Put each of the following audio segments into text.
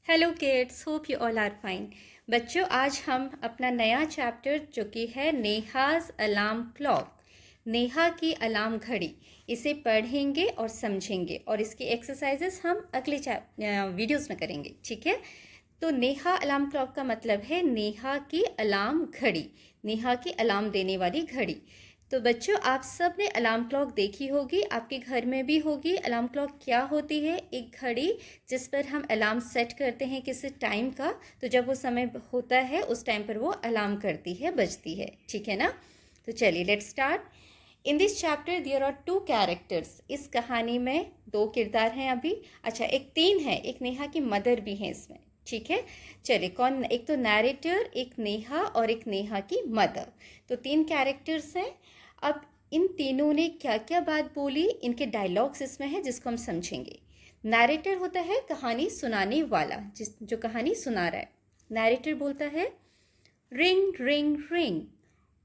Hello kids, hope you all are fine. बच्चों, आज हम अपना नया चैप्टर जो कि है नेहाज अलार्म क्लॉक, नेहा की अलार्म घड़ी, इसे पढ़ेंगे और समझेंगे और इसकी एक्सरसाइजेस हम अगले वीडियोस में करेंगे। ठीक है। तो नेहा अलार्म क्लॉक का मतलब है नेहा की अलार्म घड़ी, नेहा की अलार्म देने वाली घड़ी। तो बच्चों, आप सब ने अलार्म क्लॉक देखी होगी, आपके घर में भी होगी। अलार्म क्लॉक क्या होती है? एक घड़ी जिस पर हम अलार्म सेट करते हैं किसी टाइम का, तो जब वो समय होता है उस टाइम पर वो अलार्म करती है, बजती है। ठीक है ना? तो चलिए let's start. In this chapter there are two characters. इस कहानी में दो किरदार हैं अभी। अच्छा, एक तीन है, एक नेहा की मदर भी है इसमें। ठीक है। चलिए, कौन? एक तो नैरेटर, एक नेहा और एक नेहा की मदर। तो तीन कैरेक्टर्स हैं। अब इन तीनों ने क्या क्या बात बोली, इनके डायलॉग्स इसमें हैं जिसको हम समझेंगे। नैरेटर होता है कहानी सुनाने वाला, जो कहानी सुना रहा है। नैरेटर बोलता है, ring ring ring,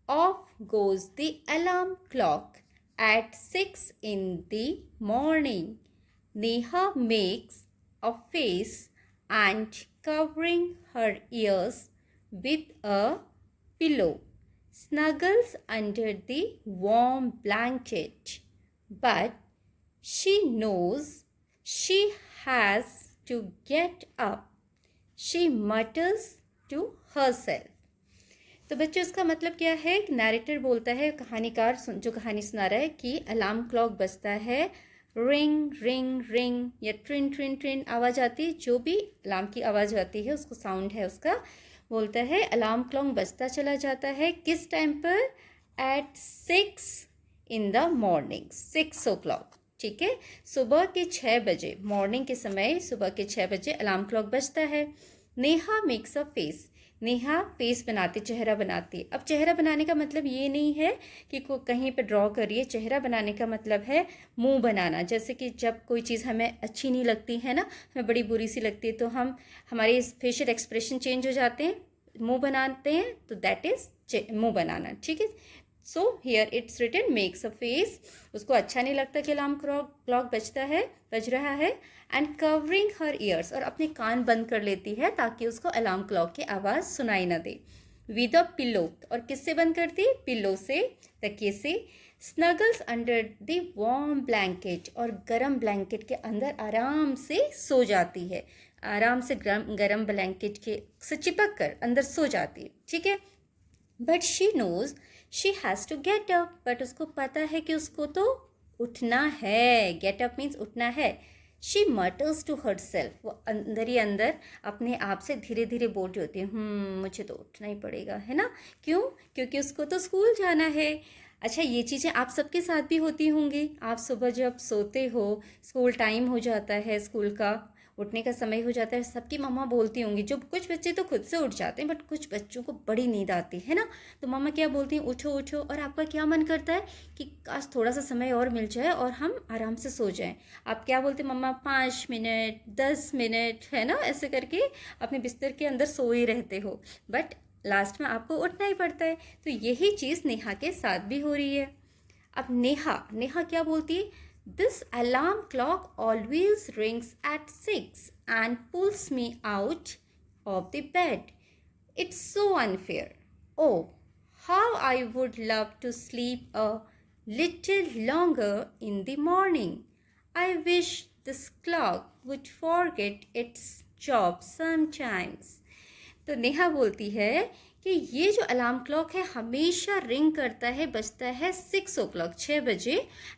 off goes the alarm clock at 6 in the morning. Neha makes a face and covering her ears with a pillow, snuggles under the warm blanket, but she knows she has to get up. She mutters to herself. तो बच्चों, इसका मतलब क्या है? Narrator बोलता है, कहानीकार जो कहानी सुना रहा है, कि अलार्म क्लॉक बजता है, रिंग रिंग रिंग या ट्रिन ट्रिन ट्रिन आवाज़ आती है, जो भी अलार्म की आवाज़ आती है उसको साउंड है उसका, बोलता है अलार्म क्लॉक बजता चला जाता है। किस टाइम पर? At 6 in the morning, 6 o'clock। ठीक है, सुबह के 6 बजे, मॉर्निंग के समय सुबह के 6 बजे अलार्म क्लॉक बजता है। Neha makes a face, Neha face बनाती, चेहरा बनाती। अब चेहरा बनाने का मतलब ये नहीं है कि कहीं पर ड्रॉ करिए। चेहरा बनाने का मतलब है मुंह बनाना। जैसे कि जब कोई चीज़ हमें अच्छी नहीं लगती है ना, हमें बड़ी बुरी सी लगती है, तो हमारे फेशियल एक्सप्रेशन चेंज हो जाते हैं, मुंह बनाते हैं, तो दैट इज मुंह बनाना। ठीक है। So here it's written makes a face, उसको अच्छा नहीं लगता कि अलार्म क्लॉक बज रहा है। एंड कवरिंग हर ईयर्स, और अपने कान बंद कर लेती है ताकि उसको अलार्म क्लॉक की आवाज़ सुनाई ना दे। विद अ पिलो, और किससे बंद करती? पिलो से, तकिए से। Snuggles under the warm blanket, और गरम ब्लैंकेट के अंदर आराम से सो जाती है, आराम से गरम ब्लैंकेट के से चिपक कर अंदर सो जाती है। ठीक है। But she knows she has to get up, but उसको पता है कि उसको तो उठना है। गेट अप मीन्स उठना है। शी मटर्स टू हर सेल्फ, वो अंदर ही अंदर अपने आप से धीरे धीरे बोल रही होती है, मुझे तो उठना ही पड़ेगा, है ना? क्यों? क्योंकि उसको तो स्कूल जाना है। अच्छा, ये चीज़ें आप सबके साथ भी होती होंगी। आप सुबह जब सोते हो, स्कूल टाइम हो जाता है, स्कूल का उठने का समय हो जाता है, सबकी मम्मा बोलती होंगी। जो कुछ बच्चे तो खुद से उठ जाते हैं, बट कुछ बच्चों को बड़ी नींद आती है ना, तो मम्मा क्या बोलती हैं? उठो उठो। और आपका क्या मन करता है कि काश थोड़ा सा समय और मिल जाए और हम आराम से सो जाएं। आप क्या बोलते हैं? मम्मा 5 मिनट, 10 मिनट, है ना, ऐसे करके अपने बिस्तर के अंदर सो ही रहते हो, बट लास्ट में आपको उठना ही पड़ता है। तो यही चीज़ नेहा के साथ भी हो रही है। अब नेहा नेहा क्या बोलती है? This alarm clock always rings at 6 and pulls me out of the bed. It's so unfair. Oh, how I would love to sleep a little longer in the morning. I wish this clock would forget its job sometimes. तो नेहा बोलती है कि ये जो alarm clock है हमेशा ring करता है, बजता है 6 o'clock, 6 बजे,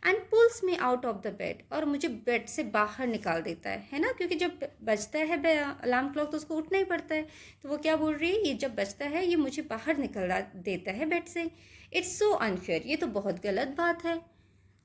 and pulls me out of the bed, और मुझे बेड से बाहर निकाल देता है ना, क्योंकि जब बजता है अलार्म क्लॉक तो उसको उठना ही पड़ता है। तो वो क्या बोल रही है? ये जब बजता है ये मुझे बाहर निकल देता है बेड से। इट्स सो अनफेयर, ये तो बहुत गलत बात है।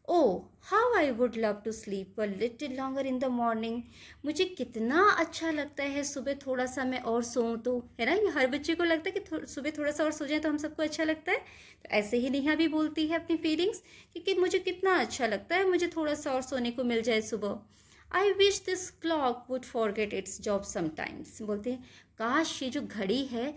Oh, how I would love to sleep a little longer in the morning. मुझे कितना अच्छा लगता है सुबह थोड़ा सा मैं और सोऊं तो, है ना? ये हर बच्चे को लगता है कि सुबह थोड़ा सा और सो जाए तो हम सबको अच्छा लगता है। तो ऐसे ही नेहा भी बोलती है अपनी फीलिंग्स कि मुझे कितना अच्छा लगता है, मुझे थोड़ा सा और सोने को मिल जाए सुबह। I wish this clock would forget it's job sometimes. बोलते हैं काश ये जो घड़ी है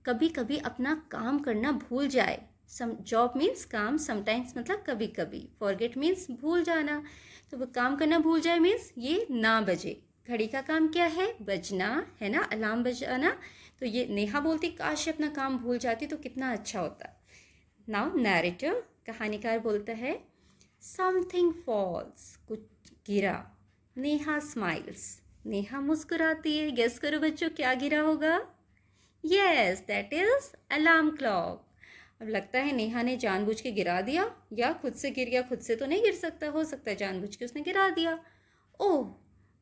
कभी कभी अपना काम करना भूल जाए। जॉब मीन्स काम, समटाइम्स मतलब कभी कभी, फॉरगेट मीन्स भूल जाना। तो वो काम करना भूल जाए मीन्स ये ना बजे, घड़ी का काम क्या है? बजना, है ना, अलार्म बजाना। तो ये नेहा बोलती काश अपना काम भूल जाती तो कितना अच्छा होता। नाउ नैरेटर, कहानीकार बोलता है समथिंग फॉल्स, कुछ गिरा। नेहा स्माइल्स, नेहा मुस्कुराती है। गेस करो बच्चों क्या गिरा होगा? Yes, that is alarm clock. अब लगता है नेहा ने जानबूझ के गिरा दिया या खुद से गिर गया। खुद से तो नहीं गिर सकता, हो सकता है जानबूझ के उसने गिरा दिया। ओह,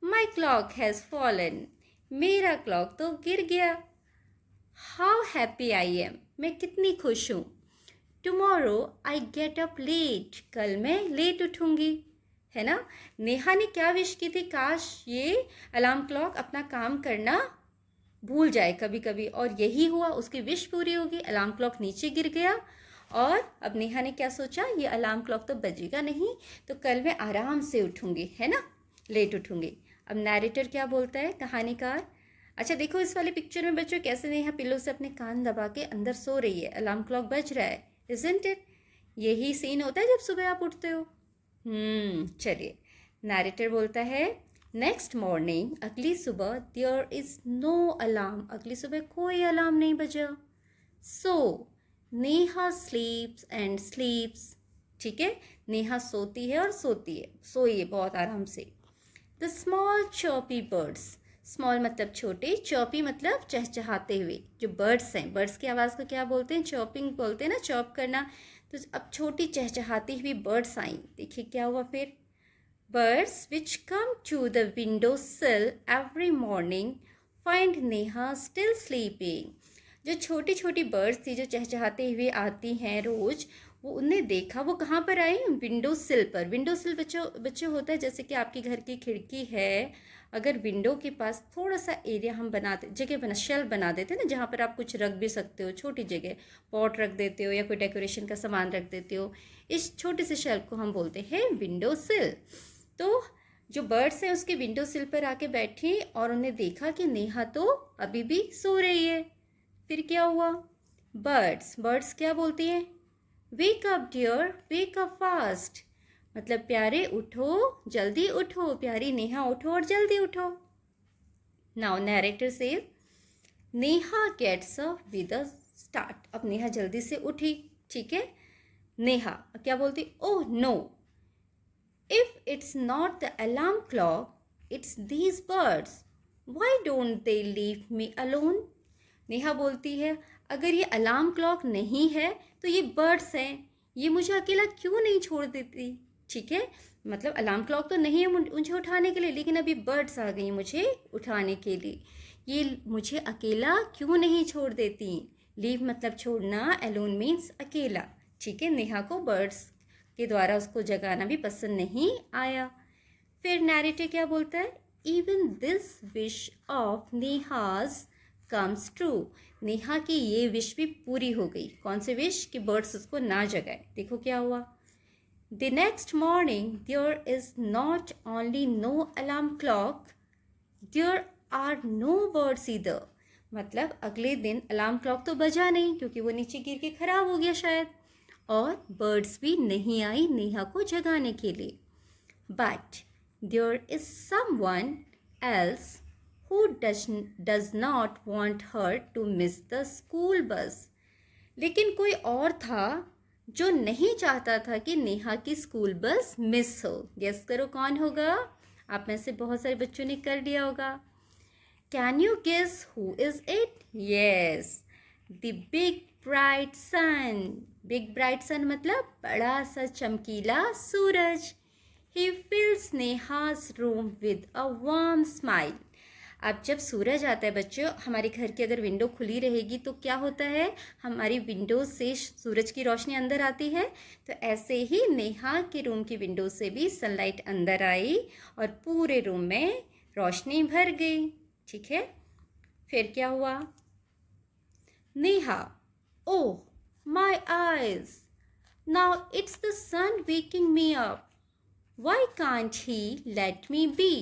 माई क्लॉक हैज़ फॉलन, मेरा क्लॉक तो गिर गया। हाउ हैप्पी आई एम, मैं कितनी खुश हूँ। Tomorrow I get up late, कल मैं लेट उठूँगी, है ना। नेहा ने क्या विश की थी? काश ये अलार्म क्लॉक अपना काम करना भूल जाए कभी कभी, और यही हुआ, उसकी विश पूरी होगी। अलार्म क्लॉक नीचे गिर गया और अब नेहा ने क्या सोचा, ये अलार्म क्लॉक तो बजेगा नहीं, तो कल मैं आराम से उठूँगी, है ना, लेट उठूँगी। अब नैरेटर क्या बोलता है, कहानीकार? अच्छा देखो इस वाली पिक्चर में बच्चों कैसे नेहा पिल्लो से अपने कान दबा के अंदर सो रही है, अलार्म क्लॉक बज रहा है, इजंट इट? यही सीन होता है जब सुबह आप उठते हो। चलिए, नैरेटर बोलता है नेक्स्ट मॉर्निंग, अगली सुबह, देयर इज नो अलार्म, अगली सुबह कोई अलार्म नहीं बजा। सो नेहा स्लीप्स एंड स्लीप्स, ठीक है, नेहा सोती है और सोती है, सोई है बहुत आराम से। The small choppy birds, small मतलब छोटे, चॉपी मतलब चहचहाते हुए। जो बर्ड्स हैं, बर्ड्स की आवाज़ को क्या बोलते हैं? चॉपिंग बोलते हैं ना, चॉप करना। तो अब छोटी चहचहाती हुई बर्ड्स आई। देखिए क्या हुआ फिर। Birds which come to the window sill every morning find Neha still sleeping. जो छोटी छोटी बर्ड्स थी जो चहचहाते हुए आती हैं रोज, वो उनने देखा, वो कहाँ पर आई? विंडो सिल पर। विंडो सिल बच्चों होता है जैसे कि आपकी घर की खिड़की है, अगर विंडो के पास थोड़ा सा एरिया हम बनाते, जगह बना, शेल्फ बना देते हैं ना, जहाँ पर आप कुछ रख भी सकते हो, छोटी जगह पॉट रख देते हो या कोई डेकोरेशन का सामान रख देते हो, इस छोटे से शेल्फ को हम बोलते हैं विंडो सिल। तो जो बर्ड्स हैं उसके विंडो सिल पर आके बैठी और उन्हें देखा कि नेहा तो अभी भी सो रही है। फिर क्या हुआ? बर्ड्स क्या बोलती हैं? Wake up dear, wake up fast, मतलब प्यारे उठो, जल्दी उठो, प्यारी नेहा उठो और जल्दी उठो। नाउ नैरेटर से Neha gets up with a start, अब नेहा जल्दी से उठी, ठीक है। नेहा क्या बोलती? Oh no, if it's not the alarm clock, it's these birds. Why don't they leave me alone? Neha बोलती है अगर ये अलार्म क्लॉक नहीं है तो ये बर्ड्स हैं, ये मुझे अकेला क्यों नहीं छोड़ देती, ठीक है। मतलब अलार्म क्लॉक तो नहीं है मुझे उठाने के लिए, लेकिन अभी बर्ड्स आ गई मुझे उठाने के लिए, ये मुझे अकेला क्यों नहीं छोड़ देती। लीव मतलब छोड़ना, एलोन मीन्स अकेला, ठीक है। नेहा को बर्ड्स के द्वारा उसको जगाना भी पसंद नहीं आया। फिर नैरेटर क्या बोलता है? Even this wish of Neha's comes true, Neha की ये विश भी पूरी हो गई। कौन सी विश? कि बर्ड्स उसको ना जगाए। देखो क्या हुआ। The next morning there is not only no alarm clock, there are no birds either, मतलब अगले दिन अलार्म क्लॉक तो बजा नहीं क्योंकि वो नीचे गिर के खराब हो गया शायद, और बर्ड्स भी नहीं आई नेहा को जगाने के लिए। But there is someone else who does not want her to miss the school bus, लेकिन कोई और था जो नहीं चाहता था कि नेहा की स्कूल बस मिस हो। गेस करो कौन होगा? आप में से बहुत सारे बच्चों ने कर लिया होगा। Can you guess who is it? Yes, the big bright sun. Big bright sun मतलब बड़ा सा चमकीला सूरज। He fills Neha's room with a warm smile. अब जब सूरज आता है बच्चों, हमारे घर की अगर विंडो खुली रहेगी तो क्या होता है, हमारी विंडो से सूरज की रोशनी अंदर आती है। तो ऐसे ही नेहा के रूम की विंडो से भी सनलाइट अंदर आई और पूरे रूम में रोशनी भर गई, ठीक है। फिर क्या हुआ? Neha, oh my eyes, now it's the sun waking me up, why can't he let me be.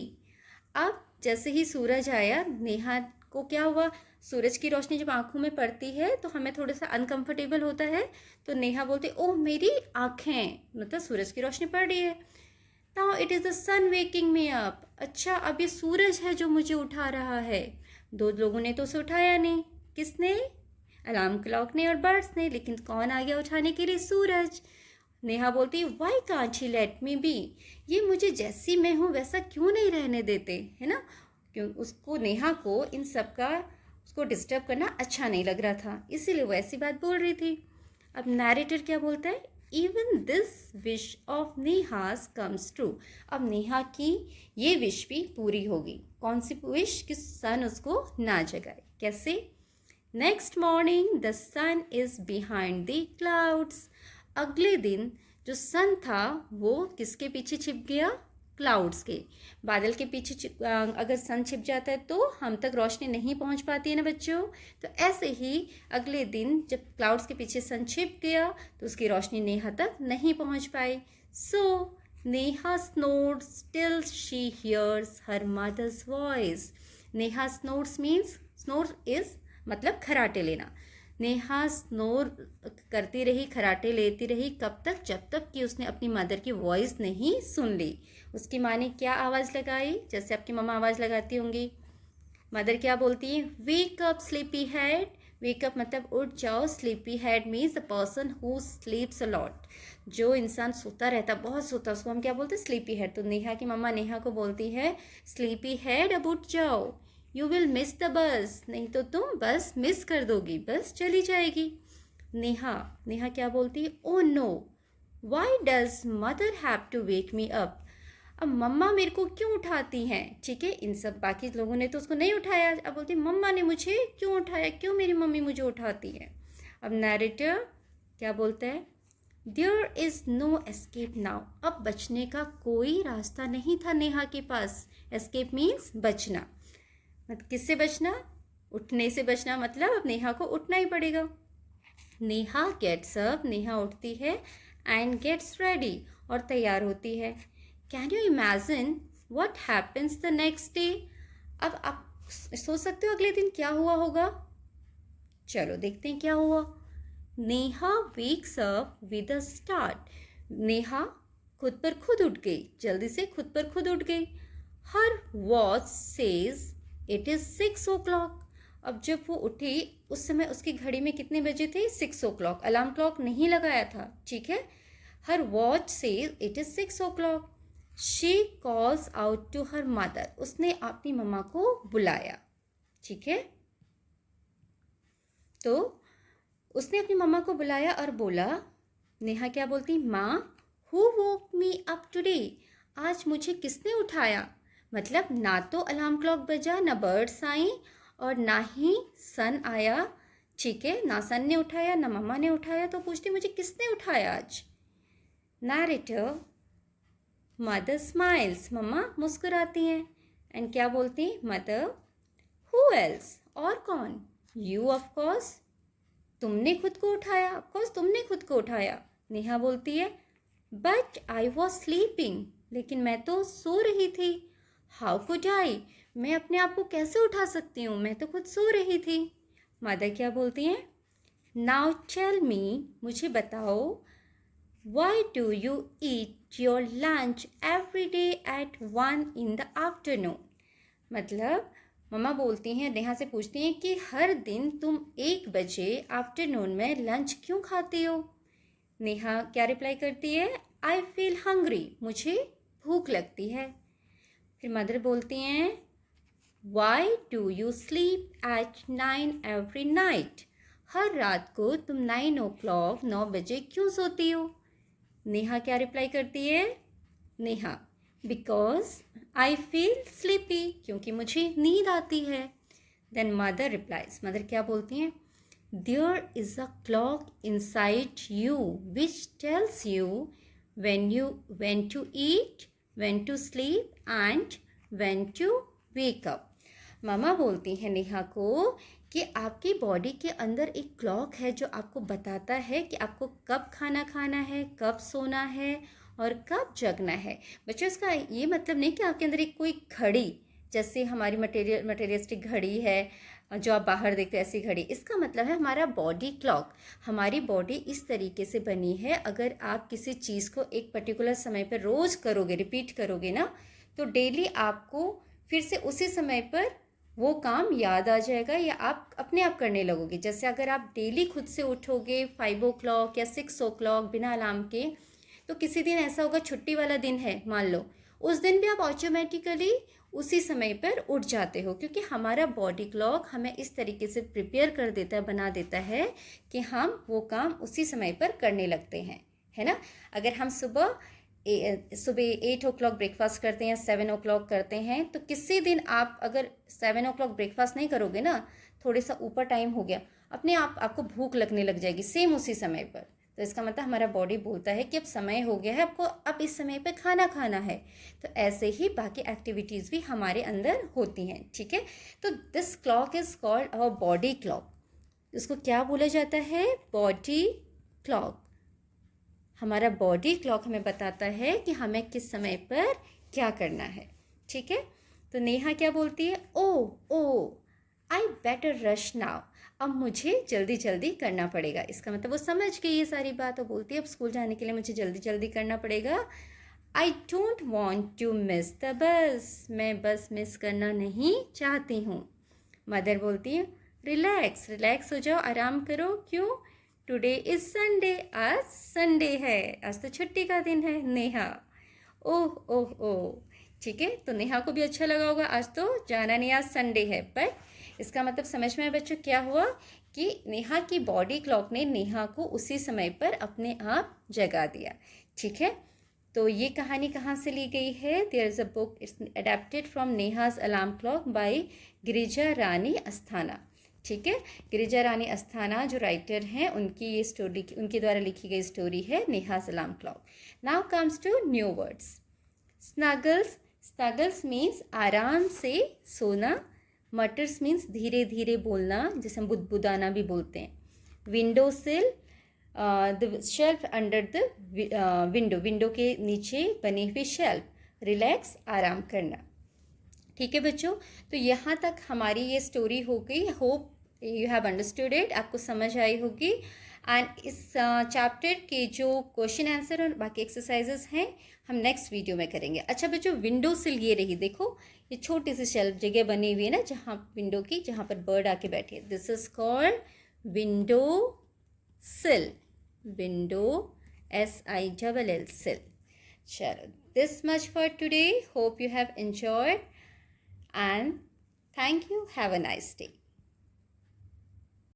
अब जैसे ही सूरज आया, नेहा को क्या हुआ? सूरज की रोशनी जब आंखों में पड़ती है तो हमें थोड़ा सा अनकंफर्टेबल होता है, तो नेहा बोलती ओह मेरी आँखें, मतलब सूरज की रोशनी पड़ रही है। Now it is the sun waking me up. अच्छा, अब ये सूरज है जो मुझे उठा रहा है। दो लोगों ने तो उसे उठाया नहीं। किसने? अलार्म क्लॉक ने और बर्ड्स ने। लेकिन कौन आ गया उठाने के लिए? सूरज। नेहा बोलती, why can't he let me be. ये मुझे जैसी मैं हूँ वैसा क्यों नहीं रहने देते, है ना। क्यों उसको, नेहा को इन सब का उसको डिस्टर्ब करना अच्छा नहीं लग रहा था, इसीलिए वो ऐसी बात बोल रही थी। अब नैरेटर क्या बोलता है? Even this wish of नेहास comes true. अब नेहा की ये विश भी पूरी होगी। कौन सी विश? कि सन उसको ना जगाए। कैसे? Next morning the sun is behind the clouds. अगले दिन जो सन था वो किसके पीछे छिप गया? क्लाउड्स के। बादल के पीछे अगर सन छिप जाता है तो हम तक रोशनी नहीं पहुंच पाती है ना बच्चों। तो ऐसे ही अगले दिन जब क्लाउड्स के पीछे सन छिप गया तो उसकी रोशनी नेहा तक नहीं पहुंच पाई। So Neha snores till she hears her mother's voice. Neha snores means, snore is मतलब खराटे लेना। नेहा स्नोर करती रही, खराटे लेती रही, कब तक? जब तक कि उसने अपनी मदर की वॉइस नहीं सुन ली। उसकी माँ ने क्या आवाज़ लगाई? जैसे आपकी मम्मा आवाज़ लगाती होंगी। मदर क्या बोलती है? Wake up sleepy head. Wake up मतलब उठ जाओ। Sleepy head means a person who स्लीप्स a lot. जो इंसान सोता रहता, बहुत सोता, उसको हम क्या बोलते हैं? Sleepy head. तो नेहा की मम्मा नेहा को बोलती है, स्लीपी हेड अब उठ जाओ। यू विल मिस द बस। नहीं तो तुम बस मिस कर दोगी, बस चली जाएगी। नेहा नेहा क्या बोलती है? Oh no, why does mother have to wake me up. अब मम्मा मेरे को क्यों उठाती हैं? ठीक है, इन सब बाकी लोगों ने तो उसको नहीं उठाया। अब बोलती मम्मा ने मुझे क्यों उठाया, क्यों मेरी मम्मी मुझे उठाती है। अब नैरेटर क्या बोलता है? There is no escape now. अब बचने का कोई रास्ता नहीं था नेहा के पास। एस्केप मीन्स बचना। मतलब किससे बचना? उठने से बचना। मतलब अब नेहा को उठना ही पड़ेगा। नेहा गेट्स अप, नेहा उठती है, एंड गेट्स रेडी, और तैयार होती है। Can you imagine what happens the next day. अब आप सोच सकते हो अगले दिन क्या हुआ होगा। चलो देखते हैं क्या हुआ। Neha wakes up with a start. Neha खुद पर खुद उठ गई, जल्दी से खुद पर खुद उठ गई। Her watch says it is 6 o'clock। अब जब वो उठी उस समय उसकी घड़ी में कितने बजे थे? 6 o'clock। अलार्म क्लॉक नहीं लगाया था, ठीक है। Her watch says it is 6 o'clock। She calls out to her mother. उसने अपनी मम्मा को बुलाया, ठीक है। तो उसने अपनी मम्मा को बुलाया और बोला, नेहा क्या बोलती? माँ, who woke me up today. आज मुझे किसने उठाया? मतलब ना तो अलार्म क्लॉक बजा, ना बर्ड्स आई, और ना ही सन आया, ठीक है। ना सन ने उठाया, ना मम्मा ने उठाया। तो पूछती मुझे किसने उठाया आज। Narrator mother smiles. मम्मा मुस्कुराती हैं, एंड क्या बोलती? मदर हु एल्स, और कौन? यू ऑफ कोर्स, तुमने खुद को उठाया। ऑफ कोर्स तुमने खुद को उठाया। नेहा बोलती है, बट आई वॉज स्लीपिंग, लेकिन मैं तो सो रही थी। हाउ कुड आई, मैं अपने आप को कैसे उठा सकती हूँ, मैं तो खुद सो रही थी। मदर क्या बोलती हैं? नाउ टेल मी, मुझे बताओ, Y do you eat your lunch every day at 1 in the afternoon। मतलब मम्मा बोलती हैं, नेहा से पूछती हैं कि हर दिन तुम 1 बजे आफ्टरनून में लंच क्यों खाती हो। नेहा क्या रिप्लाई करती है? आई फील हंग्री, मुझे भूख लगती है। फिर मदर बोलती हैं, why do you sleep at 9 every night. हर रात को तुम 9 o'clock 9 बजे क्यों सोती हो। नेहा क्या रिप्लाई करती है? Neha because I feel sleepy, क्योंकि मुझे नींद आती है। देन मदर रिप्लाइज, मदर क्या बोलती हैं? There is a clock inside you which tells you when to eat, when to sleep and when to wake up। मामा बोलती हैं नेहा को कि आपकी बॉडी के अंदर एक क्लॉक है जो आपको बताता है कि आपको कब खाना खाना है, कब सोना है और कब जगना है। बच्चों, इसका ये मतलब नहीं कि आपके अंदर एक कोई घड़ी जैसे हमारी मटेरियलिस्टिक घड़ी है जो आप बाहर देखते हैं, ऐसी घड़ी। इसका मतलब है हमारा बॉडी क्लॉक, हमारी बॉडी इस तरीके से बनी है। अगर आप किसी चीज़ को एक पर्टिकुलर समय पर रोज़ करोगे, रिपीट करोगे ना, तो डेली आपको फिर से उसी समय पर वो काम याद आ जाएगा या आप अपने आप करने लगोगे। जैसे अगर आप डेली खुद से उठोगे 5 o'clock या 6 o'clock बिना अलार्म के, तो किसी दिन ऐसा होगा, छुट्टी वाला दिन है मान लो, उस दिन भी आप ऑटोमेटिकली उसी समय पर उठ जाते हो, क्योंकि हमारा बॉडी क्लॉक हमें इस तरीके से प्रिपेयर कर देता है, बना देता है कि हम वो काम उसी समय पर करने लगते हैं, है ना। अगर हम सुबह 8 o'clock ब्रेकफास्ट करते हैं, 7 o'clock करते हैं, तो किसी दिन आप अगर 7 o'clock ब्रेकफास्ट नहीं करोगे ना, थोड़ा सा ऊपर टाइम हो गया, अपने आप आपको भूख लगने लग जाएगी सेम उसी समय पर। तो इसका मतलब हमारा बॉडी बोलता है कि अब समय हो गया है, आपको अब इस समय पे खाना खाना है। तो ऐसे ही बाकी एक्टिविटीज़ भी हमारे अंदर होती हैं, ठीक है। तो this clock is called our body clock. इसको क्या बोला जाता है? Body clock. हमारा बॉडी क्लॉक हमें बताता है कि हमें किस समय पर क्या करना है, ठीक है। तो नेहा क्या बोलती है? ओ आई बेटर रश नाउ। अब मुझे जल्दी जल्दी करना पड़ेगा। इसका मतलब वो समझ गई ये सारी बात, वो बोलती है अब स्कूल जाने के लिए मुझे जल्दी जल्दी करना पड़ेगा। I don't want to miss the bus. मैं बस मिस करना नहीं चाहती हूँ। मदर बोलती है रिलैक्स रिलैक्स हो जाओ, आराम करो। क्यों? Today is Sunday. आज संडे है, आज तो छुट्टी का दिन है। नेहा ओह ओह ओह, ठीक है। तो नेहा को भी अच्छा लगा होगा, आज तो जाना नहीं, आज संडे है। पर इसका मतलब समझ में आया बच्चों क्या हुआ कि नेहा की बॉडी क्लॉक ने नेहा को उसी समय पर अपने आप जगा दिया, ठीक है। तो ये कहानी कहाँ से ली गई है? There is a book, it's adapted from Neha's alarm clock by Girija Rani Asthana, ठीक है। गिरिजा रानी अस्थाना जो राइटर हैं, उनकी ये स्टोरी, उनके द्वारा लिखी गई स्टोरी है Neha's alarm clock. Now comes to new words. Snuggles, snuggles means आराम से सोना। मटर्स मीन्स धीरे धीरे बोलना, जैसे हम बुदबुदाना भी बोलते हैं। विंडो सिल, the shelf under the window, window के नीचे बनी हुई शेल्फ। रिलैक्स, आराम करना, ठीक है बच्चों। तो यहाँ तक हमारी ये स्टोरी हो गई। Hope you have understood it, आपको समझ आई होगी। एंड इस चैप्टर के जो क्वेश्चन आंसर और बाकी एक्सरसाइजेस हैं हम नेक्स्ट वीडियो में करेंगे। अच्छा बच्चों, विंडो सिल ये रही, देखो ये छोटी सी शेल्फ जगह बनी हुई है ना, जहाँ विंडो की, जहाँ पर बर्ड आके बैठी है। दिस इज कॉल्ड विंडो सिल। विंडो SILL सिल। चलो, this much for today. Hope you have enjoyed and thank you. Have a nice day.